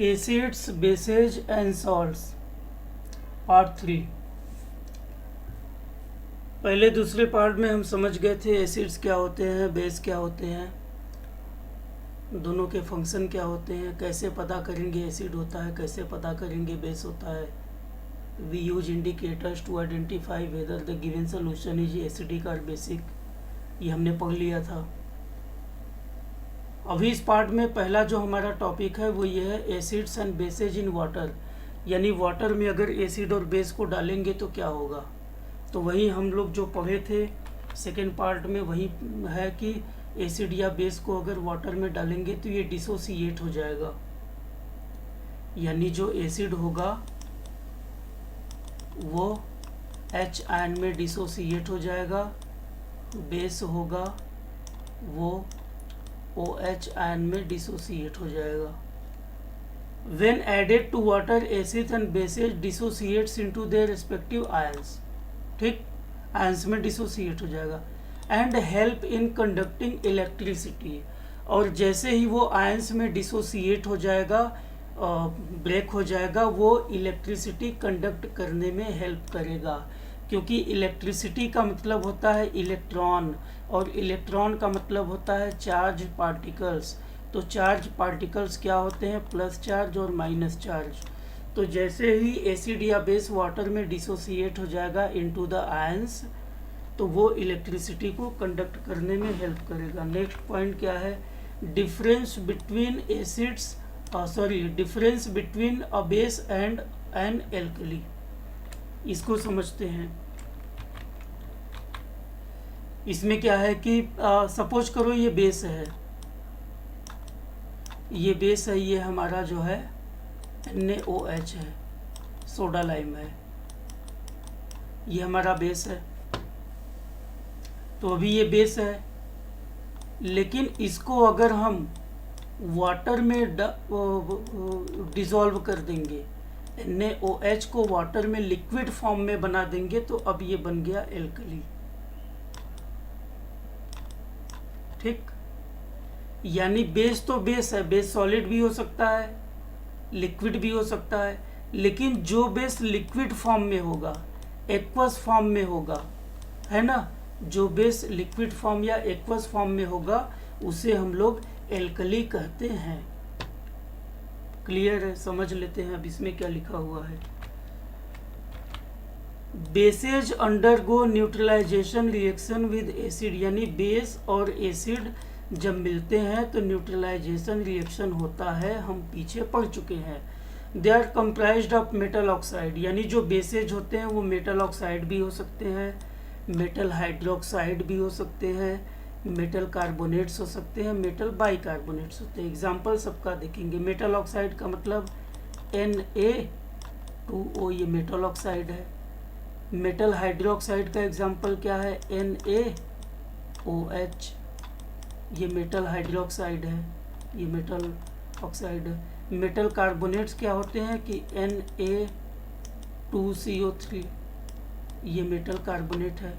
Acids bases and salts part 3। पहले दूसरे part में हम समझ गए थे एसिड्स क्या होते हैं, बेस क्या होते हैं, दोनों के फंक्शन क्या होते हैं, कैसे पता करेंगे एसिड होता है, कैसे पता करेंगे बेस होता है। We use indicators to identify whether the given solution is acidic or basic, ये हमने पढ़ लिया था। अभी इस पार्ट में पहला जो हमारा टॉपिक है वो ये है acids and bases in water, यानी वाटर में अगर एसिड और बेस को डालेंगे तो क्या होगा। तो वही हम लोग जो पढ़े थे सेकेंड पार्ट में वही है कि एसिड या बेस को अगर वाटर में डालेंगे तो ये डिसोसिएट हो जाएगा, यानी जो एसिड होगा वो H आयन में डिसोसिएट हो जाएगा, बेस होगा वो OH आयन में डिसोसिएट हो जाएगा। When added to water, acids and bases dissociates into their respective ions, ठीक, आयंस में डिसोसिएट हो जाएगा। And help in conducting electricity, और जैसे ही वो आयंस में डिसोसिएट हो जाएगा, ब्रेक हो जाएगा, वो इलेक्ट्रिसिटी कंडक्ट करने में हेल्प करेगा, क्योंकि इलेक्ट्रिसिटी का मतलब होता है इलेक्ट्रॉन, और इलेक्ट्रॉन का मतलब होता है चार्ज पार्टिकल्स। तो चार्ज पार्टिकल्स क्या होते हैं, प्लस चार्ज और माइनस चार्ज। तो जैसे ही एसिड या बेस वाटर में डिसोसिएट हो जाएगा इनटू द आयंस, तो वो इलेक्ट्रिसिटी को कंडक्ट करने में हेल्प करेगा। नेक्स्ट पॉइंट क्या है, difference between acids difference between a base and an alkali, इसको समझते हैं। इसमें क्या है कि सपोज करो ये बेस है, ये हमारा जो है NaOH है, सोडा लाइम है, ये हमारा बेस है। तो अभी ये बेस है, लेकिन इसको अगर हम वाटर में डिसॉल्व कर देंगे, NaOH को वाटर में लिक्विड फॉर्म में बना देंगे, तो अब ये बन गया एल्कली, ठीक। यानी बेस तो बेस है, बेस सॉलिड भी हो सकता है, लिक्विड भी हो सकता है, लेकिन जो बेस लिक्विड फॉर्म में होगा, एक्वस फॉर्म में होगा, है ना, जो बेस लिक्विड फॉर्म या एक्वस फॉर्म में होगा उसे हम लोग एल्कली कहते हैं। क्लियर है, समझ लेते हैं अब इसमें क्या लिखा हुआ है। Bases undergo neutralisation reaction with acid, यानी बेस और एसिड जब मिलते हैं तो न्यूट्रलाइजेशन रिएक्शन होता है, हम पीछे पढ़ चुके हैं। They are comprised of metal oxide, यानी जो बेसेज होते हैं वो मेटल ऑक्साइड भी हो सकते हैं, मेटल हाइड्रोक्साइड भी हो सकते हैं, मेटल कार्बोनेट्स हो सकते हैं, मेटल बाइकार्बोनेट्स होते हैं। एग्जाम्पल सबका देखेंगे। मेटल ऑक्साइड का मतलब Na2O, ये मेटल ऑक्साइड है। मेटल हाइड्रोक्साइड का एग्जाम्पल क्या है, NaOH, ये मेटल हाइड्रोक्साइड है, ये मेटल ऑक्साइड है। मेटल कार्बोनेट्स क्या होते हैं कि Na2CO3, ये मेटल कार्बोनेट है।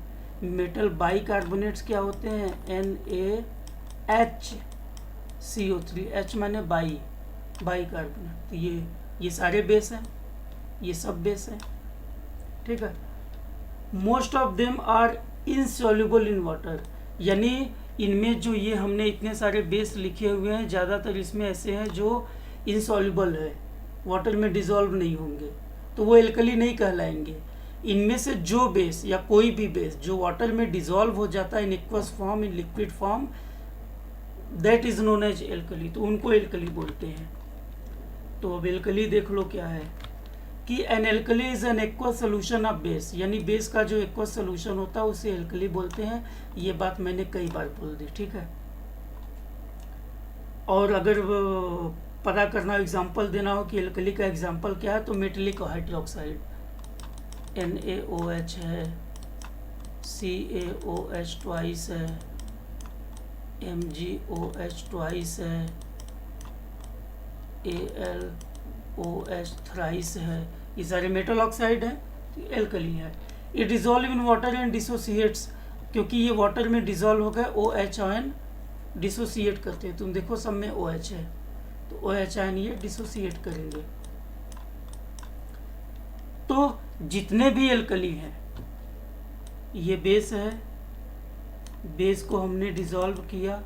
मेटल बाइकार्बोनेट्स क्या होते हैं, NaHCO3, H माने बाइकार्बोनेट। तो ये सारे बेस हैं, ये सब बेस हैं, ठीक है। Most of them are insoluble in water, यानी इनमें जो ये हमने इतने सारे बेस लिखे हुए हैं, ज़्यादातर इसमें ऐसे हैं जो इनसॉल्युबल है, वाटर में डिसॉल्व नहीं होंगे, तो वो एल्कली नहीं कहलाएंगे। इनमें से जो बेस या कोई भी बेस जो वाटर में डिसॉल्व हो जाता है in aqueous form, in liquid form, that is known as alkali, तो उनको एल्कली बोलते हैं। तो अब एल्कली देख लो क्या है कि an alkali is an aqueous solution of base, यानी बेस का जो एक्वस सोल्यूशन होता है उसे एल्कली बोलते हैं। ये बात मैंने कई बार बोल दी, ठीक है। और अगर पता करना, एग्जांपल देना हो कि एल्कली का एग्जांपल क्या है, तो मेटलिक हाइड्रोक्साइड NaOH है, CaOH ट्वाइस है, MgOH ट्वाइस है, AlOH थ्राइस है, ये सारे मेटल ऑक्साइड हैं, एल्कली है। ये dissolve in water and dissociates, क्योंकि ये वाटर में डिसॉल्व हो गए, OH आयन डिसोसिएट करते हैं। तुम देखो सब में OH है, तो OH आयन ये डिसोसिएट करेंगे। तो जितने भी एल्कली हैं, ये बेस है, बेस को हमने डिसॉल्व किया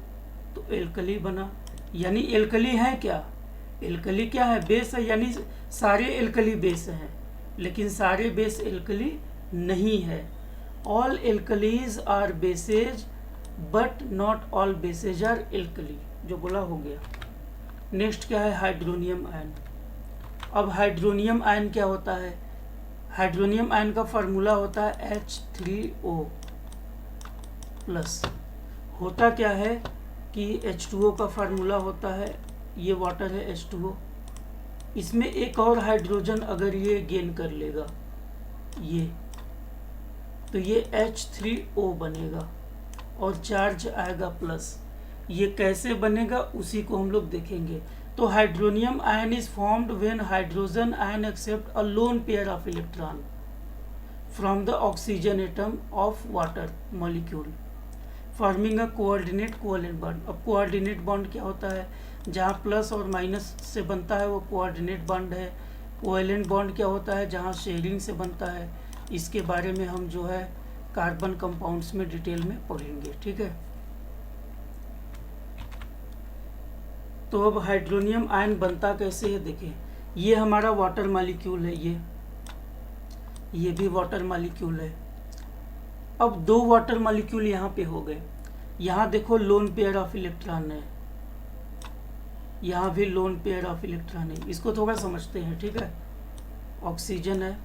तो एल्कली बना। यानी एल्कली है क्या, एल्कली क्या है, बेस है। यानी सारे एल्कली बेस हैं, लेकिन सारे बेस एल्कली नहीं है। All alkalis are bases but not all bases are alkali, जो बोला हो गया। नेक्स्ट क्या है, हाइड्रोनियम आयन। अब हाइड्रोनियम आयन क्या होता है, हाइड्रोनियम आयन का फार्मूला होता है H3O प्लस। होता क्या है कि H2O का फार्मूला होता है, ये वाटर है H2O, इसमें एक और हाइड्रोजन अगर ये गेन कर लेगा ये, तो ये H3O बनेगा और चार्ज आएगा प्लस। ये कैसे बनेगा उसी को हम लोग देखेंगे। तो hydronium ion is formed when hydrogen ion accept a lone pair of electron from the oxygen atom of water molecule forming a coordinate covalent bond. अब कोऑर्डिनेट बॉन्ड क्या होता है, जहाँ प्लस और माइनस से बनता है वो कोऑर्डिनेट बॉन्ड है। कोवेलेंट बॉन्ड क्या होता है, जहाँ शेयरिंग से बनता है। इसके बारे में हम जो है कार्बन कंपाउंड्स में डिटेल में पढ़ेंगे, ठीक है। तो अब हाइड्रोनियम आयन बनता कैसे है, देखिए ये हमारा वाटर मॉलिक्यूल है, ये भी वाटर मॉलिक्यूल है। अब दो वाटर मॉलिक्यूल यहाँ पे हो गए। यहाँ देखो लोन पेयर ऑफ इलेक्ट्रॉन है, यहाँ भी लोन पेयर ऑफ इलेक्ट्रॉन है। इसको थोड़ा समझते हैं, ठीक है। ऑक्सीजन है,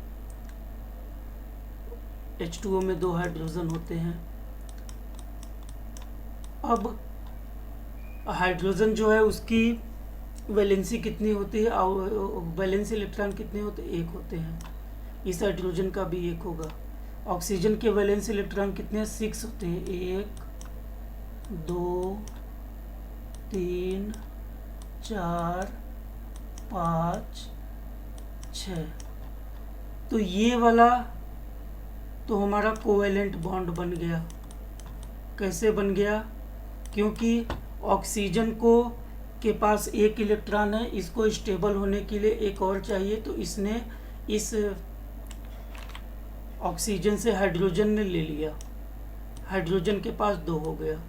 H2O में दो हाइड्रोजन होते हैं। अब हाइड्रोजन जो है उसकी वैलेंसी कितनी होती है, वैलेंस इलेक्ट्रॉन कितने होते हैं, एक होते हैं। इस हाइड्रोजन का भी एक होगा। ऑक्सीजन के वैलेंस इलेक्ट्रॉन कितने हैं, 6 होते हैं। 1 2 3 4 5 6। तो ये वाला तो हमारा कोवेलेंट बॉन्ड बन गया। कैसे बन गया, क्योंकि ऑक्सीजन को के पास एक इलेक्ट्रॉन है, इसको स्टेबल होने के लिए एक और चाहिए, तो इसने इस ऑक्सीजन से हाइड्रोजन ने ले लिया। हाइड्रोजन के पास 2 हो गया,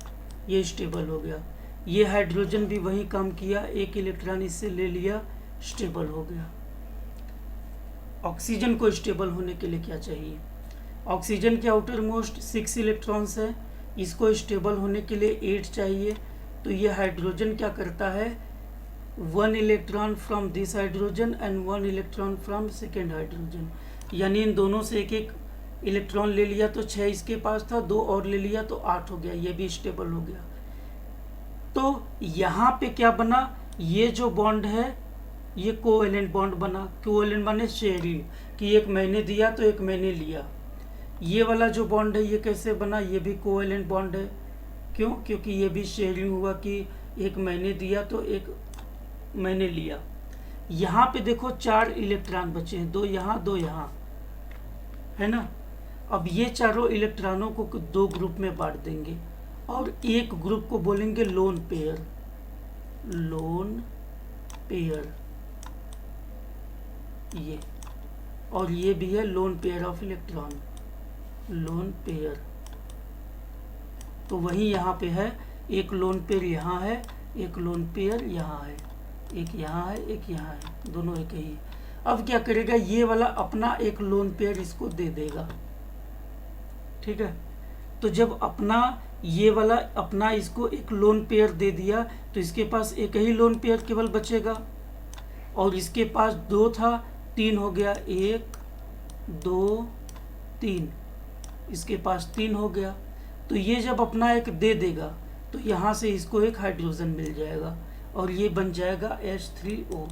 ये स्टेबल हो गया। ये हाइड्रोजन भी वही काम किया, एक इलेक्ट्रॉन इससे ले लिया, स्टेबल हो गया। ऑक्सीजन को स्टेबल होने के लिए क्या चाहिए, ऑक्सीजन के आउटर मोस्ट 6 इलेक्ट्रॉन्स है, इसको स्टेबल होने के लिए 8 चाहिए। तो ये हाइड्रोजन क्या करता है, 1 electron from this hydrogen and 1 electron from second hydrogen, यानी इन दोनों से एक एक इलेक्ट्रॉन ले लिया तो 6 इसके पास था, 2 और ले लिया तो 8 हो गया, ये भी स्टेबल हो गया। तो यहाँ पे क्या बना, ये जो बॉन्ड है ये कोवेलेंट बॉन्ड बना। कोवेलेंट बने शेयरिंग, कि एक मैंने दिया तो एक मैंने लिया। ये वाला जो बॉन्ड है ये कैसे बना, ये भी कोवेलेंट बॉन्ड है। क्यों, क्योंकि ये भी शेयरिंग हुआ कि एक मैंने दिया तो एक मैंने लिया। यहाँ पे देखो 4 इलेक्ट्रॉन बचे हैं, 2 यहाँ 2 यहाँ, है ना। अब ये चारों इलेक्ट्रॉनों को 2 ग्रुप में बांट देंगे और एक ग्रुप को बोलेंगे लोन पेयर। लोन पेयर ये, और ये भी है loan pair of electron, lone pair. तो वही यहाँ पे है, एक लोन पेयर यहाँ है, एक लोन पेयर यहाँ है, एक यहाँ है, एक यहाँ है, दोनों एक ही। अब क्या करेगा, ये वाला अपना एक लोन पेयर इसको दे देगा, ठीक है। तो जब अपना ये वाला अपना इसको एक लोन पेयर दे दिया तो इसके पास एक ही लोन पेयर केवल बचेगा, और इसके पास 2 था, 3 हो गया, 1 2 3, इसके पास 3 हो गया। तो ये जब अपना एक दे देगा तो यहाँ से इसको एक हाइड्रोजन मिल जाएगा और ये बन जाएगा H3O,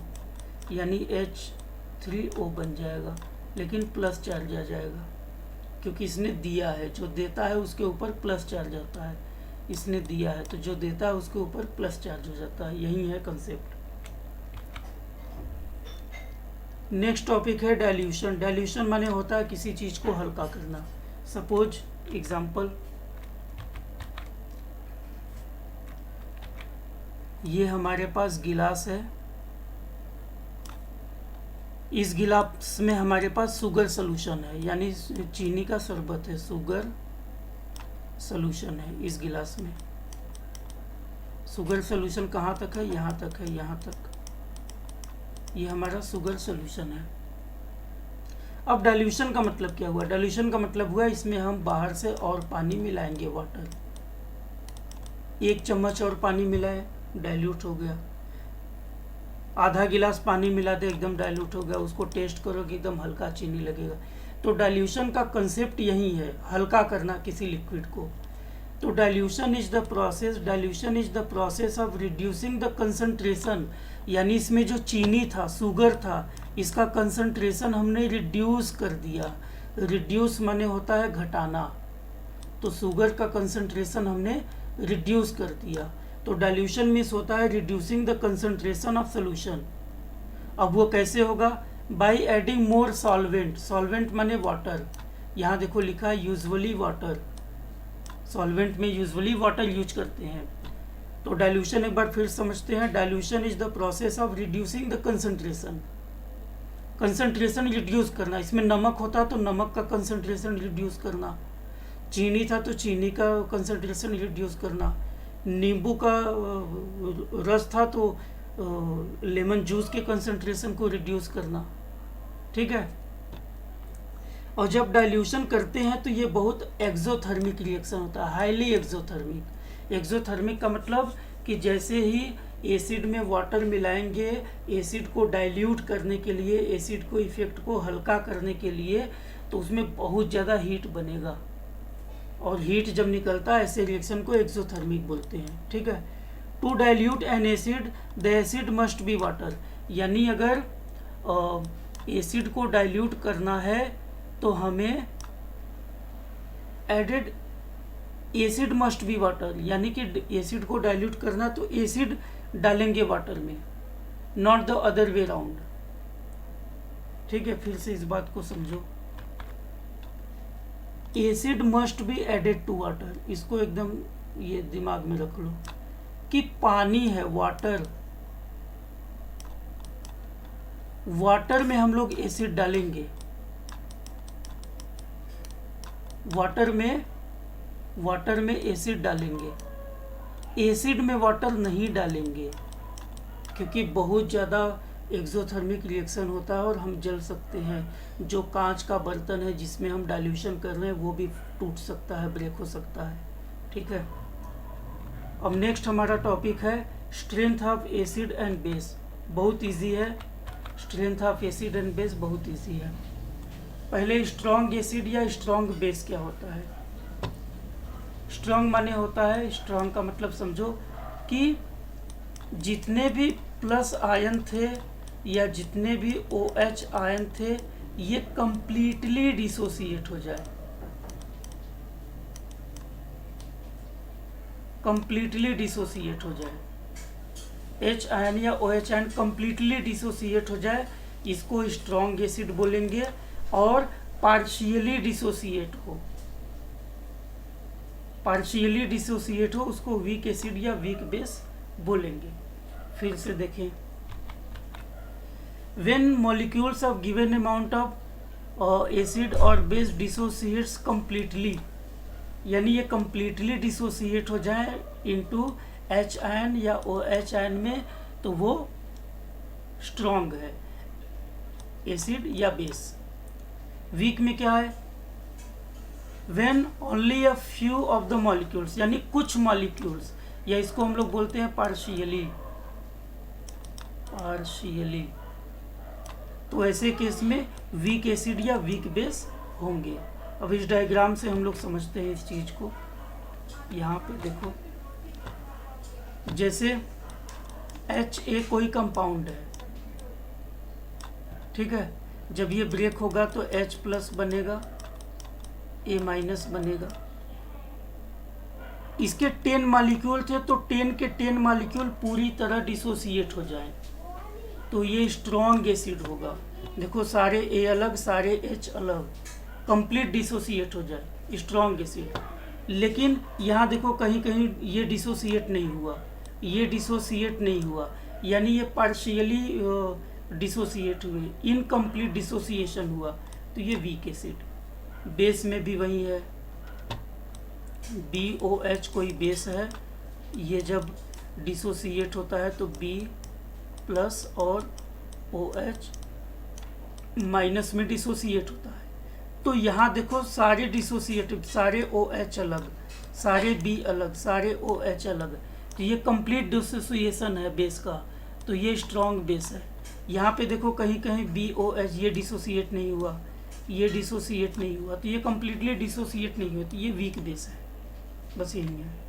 यानी H3O बन जाएगा, लेकिन प्लस चार्ज आ जाएगा क्योंकि इसने दिया है। जो देता है उसके ऊपर प्लस चार्ज आता है, इसने दिया है तो जो देता है उसके ऊपर प्लस चार्ज हो जाता है। यही है कंसेप्ट। नेक्स्ट टॉपिक है डाइल्यूशन। डाइल्यूशन माने होता है किसी चीज को हल्का करना। सपोज एग्जाम्पल, ये हमारे पास गिलास है, इस गिलास में हमारे पास शुगर सोल्यूशन है, यानी चीनी का शरबत है, शुगर सोल्यूशन है इस गिलास में। शुगर सोल्यूशन कहाँ तक है? यहाँ तक है, यहाँ तक। ये हमारा शुगर सोल्यूशन है। अब डाइल्यूशन का मतलब क्या हुआ? डाइल्यूशन का मतलब हुआ इसमें हम बाहर से और पानी मिलाएंगे, वाटर। 1 चम्मच और पानी मिलाए, डाइल्यूट हो गया। आधा गिलास पानी मिला दे, एकदम डाइल्यूट हो गया। उसको टेस्ट करोगे, एकदम हल्का चीनी लगेगा। तो डाइल्यूशन का कंसेप्ट यही है, हल्का करना किसी लिक्विड को। तो dilution is the process of reducing the concentration, यानी इसमें जो चीनी था, शुगर था, इसका कंसंट्रेशन हमने रिड्यूस कर दिया। रिड्यूस माने होता है घटाना, तो शुगर का कंसंट्रेशन हमने रिड्यूस कर दिया। तो डाइल्यूशन मीन्स होता है reducing the concentration of solution. अब वो कैसे होगा? By adding more solvent. Solvent माने वाटर, यहाँ देखो लिखा है यूजुअली वाटर। सॉल्वेंट में यूजुअली वाटर यूज करते हैं। तो डाइल्यूशन एक बार फिर समझते हैं। Dilution is the process of reducing the concentration. Concentration reduce करना, इसमें नमक होता तो नमक का कंसंट्रेशन रिड्यूस करना, चीनी था तो चीनी का कंसंट्रेशन रिड्यूस करना, नींबू का रस था तो लेमन जूस के कंसंट्रेशन को रिड्यूस करना। ठीक है। और जब डाइल्यूशन करते हैं तो ये बहुत एक्सोथर्मिक रिएक्शन होता है, हाईली एक्सोथर्मिक। एक्सोथर्मिक का मतलब कि जैसे ही एसिड में वाटर मिलाएंगे, एसिड को डाइल्यूट करने के लिए, एसिड को इफेक्ट को हल्का करने के लिए, तो उसमें बहुत ज़्यादा हीट बनेगा। और हीट जब निकलता है, ऐसे रिएक्शन को एक्सोथर्मिक बोलते हैं। ठीक है। To dilute an acid the acid must be water, यानी अगर एसिड को डाइल्यूट करना है तो हमें added acid must be water, यानी कि एसिड को डाइल्यूट करना तो एसिड डालेंगे वाटर में, not the other way round. ठीक है, फिर से इस बात को समझो। Acid must be added to water, इसको एकदम ये दिमाग में रख लो कि पानी है, वाटर, वाटर में हम लोग एसिड डालेंगे, वाटर में एसिड डालेंगे, एसिड में वाटर नहीं डालेंगे, क्योंकि बहुत ज़्यादा एक्सोथर्मिक रिएक्शन होता है और हम जल सकते हैं। जो कांच का बर्तन है जिसमें हम डाइल्यूशन कर रहे हैं वो भी टूट सकता है, ब्रेक हो सकता है। ठीक है। अब नेक्स्ट हमारा टॉपिक है strength of acid and base. बहुत इजी है, strength of acid and base बहुत इजी है। पहले स्ट्रॉन्ग एसिड या स्ट्रॉन्ग बेस क्या होता है? स्ट्रॉन्ग माने होता है, स्ट्रॉन्ग का मतलब समझो कि जितने भी प्लस आयन थे या जितने भी OH आयन थे ये कंप्लीटली डिसोसिएट हो जाए, कंप्लीटली डिसोसिएट हो जाए। H आयन या OH आयन कंप्लीटली डिसोसिएट हो जाए, इसको स्ट्रॉन्ग एसिड बोलेंगे। और पार्शियली डिसोसिएट हो, पार्शियली डिसोसिएट हो, उसको वीक एसिड या वीक बेस बोलेंगे। फिर से देखें, when molecules of given amount of acid और बेस डिसोसिएट्स कंप्लीटली, यानी ये कंप्लीटली डिसोसिएट हो जाए इनटू H आयन या OH आयन में, तो वो स्ट्रॉन्ग है एसिड या बेस। वीक में क्या है? When only a few of the molecules, यानी कुछ मॉलिक्यूल्स, या इसको हम लोग बोलते हैं पार्शियली, पार्शियली। तो ऐसे केस में वीक एसिड या वीक बेस होंगे। अब इस डायग्राम से हम लोग समझते हैं इस चीज को। यहाँ पे देखो, जैसे HA कोई कंपाउंड है, ठीक है, जब ये ब्रेक होगा तो H प्लस बनेगा, A माइनस बनेगा। इसके 10 मॉलिक्यूल थे तो 10 के 10 मॉलिक्यूल पूरी तरह डिसोसिएट हो जाएं, तो ये स्ट्रॉन्ग एसिड होगा। देखो सारे A अलग, सारे H अलग, कंप्लीट डिसोसिएट हो जाए, स्ट्रॉन्ग एसिड। लेकिन यहाँ देखो कहीं कहीं ये डिसोसिएट नहीं हुआ, ये डिसोसिएट नहीं हुआ, यानी ये पार्शियली डिसोसिएट हुए, इनकम्प्लीट डिसोसिएशन हुआ, तो ये वीक एसिड। बेस में भी वही है, BOH कोई बेस है, ये जब डिसोसिएट होता है तो B प्लस और OH माइनस में डिसोसिएट होता है। तो यहाँ देखो सारे डिसोसिएटिव, सारे OH अलग, सारे B अलग, सारे OH अलग, तो ये कंप्लीट डिसोसिएशन है बेस का, तो ये स्ट्रॉन्ग बेस है। यहाँ पे देखो कहीं कहीं BOH ये डिसोसिएट नहीं हुआ, ये डिसोसिएट नहीं हुआ, तो ये कम्प्लीटली डिसोसिएट नहीं हुआ, तो ये वीक बेस है। बस यही है।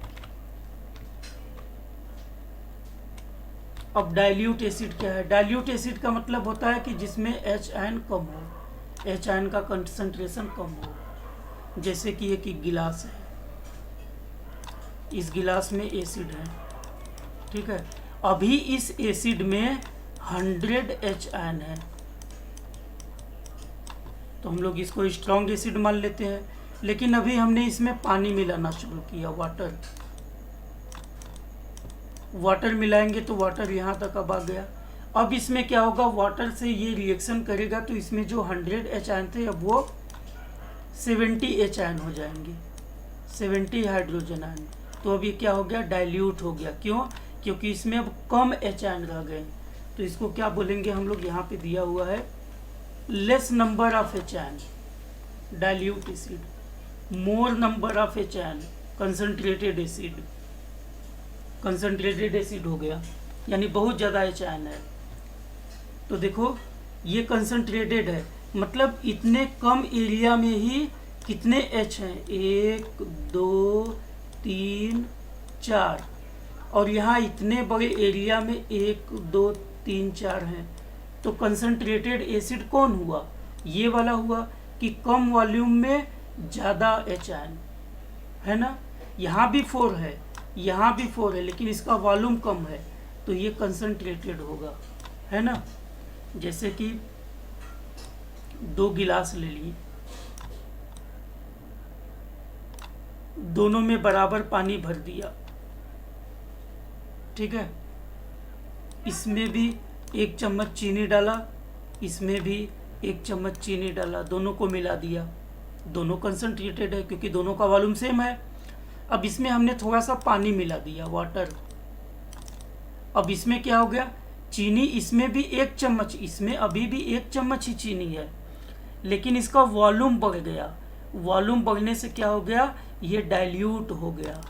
अब डाइल्यूट एसिड क्या है? डाइल्यूट एसिड का मतलब होता है कि जिसमें H आयन कम हो, H आयन का कंसंट्रेशन कम हो। जैसे कि एक गिलास है, इस गिलास में एसिड है, ठीक है, अभी इस एसिड में 100 H आयन है, तो हम लोग इसको स्ट्रॉन्ग एसिड मान लेते हैं। लेकिन अभी हमने इसमें पानी मिलाना शुरू किया, वाटर मिलाएंगे तो वाटर यहाँ तक अब आ गया। अब इसमें क्या होगा, वाटर से ये रिएक्शन करेगा तो इसमें जो 100 H आयन थे अब वो 70 H आयन हो जाएंगे, 70 हाइड्रोजन आयन। तो अब ये क्या हो गया, डाइल्यूट हो गया। क्यों? क्योंकि इसमें अब कम H आयन रह गए। तो इसको क्या बोलेंगे हम लोग, यहाँ पे दिया हुआ है less number of H ion, dilute acid. More number of H ion, concentrated acid, concentrated acid हो गया, यानी बहुत ज़्यादा H आयन है। तो देखो ये कंसंट्रेटेड है, मतलब इतने कम एरिया में ही कितने H हैं, 1 2 3 4, और यहाँ इतने बड़े एरिया में 1 2 3 4 हैं। तो कंसंट्रेटेड एसिड कौन हुआ, ये वाला हुआ, कि कम वॉल्यूम में ज़्यादा H आयन है ना। यहाँ भी 4 है, यहाँ भी 4 है, लेकिन इसका वॉल्यूम कम है, तो ये कंसंट्रेटेड होगा, है ना। जैसे कि 2 गिलास ले लिए, दोनों में बराबर पानी भर दिया, ठीक है, इसमें भी 1 चम्मच चीनी डाला, इसमें भी 1 चम्मच चीनी डाला, दोनों को मिला दिया, दोनों कंसंट्रेटेड है क्योंकि दोनों का वॉल्यूम सेम है। अब इसमें हमने थोड़ा सा पानी मिला दिया, वाटर। अब इसमें क्या हो गया, चीनी, इसमें भी 1 चम्मच, इसमें अभी भी 1 चम्मच ही चीनी है, लेकिन इसका वॉल्यूम बढ़ गया। वॉल्यूम बढ़ने से क्या हो गया, ये डाइल्यूट हो गया,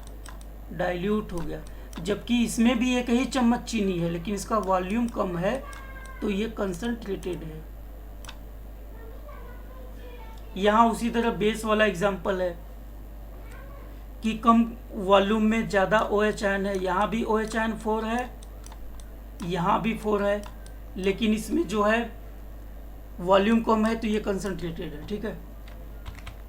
डाइल्यूट हो गया। जबकि इसमें भी 1 ही चम्मच चीनी है, लेकिन इसका वॉल्यूम कम है, तो ये कंसंट्रेटेड है। यहाँ उसी तरह बेस वाला एग्जाम्पल है कि कम वॉल्यूम में ज़्यादा OH आयन है, यहाँ भी OH आयन 4 है, यहाँ भी 4 है, लेकिन इसमें जो है वॉल्यूम कम है, तो ये कंसंट्रेटेड है, ठीक है।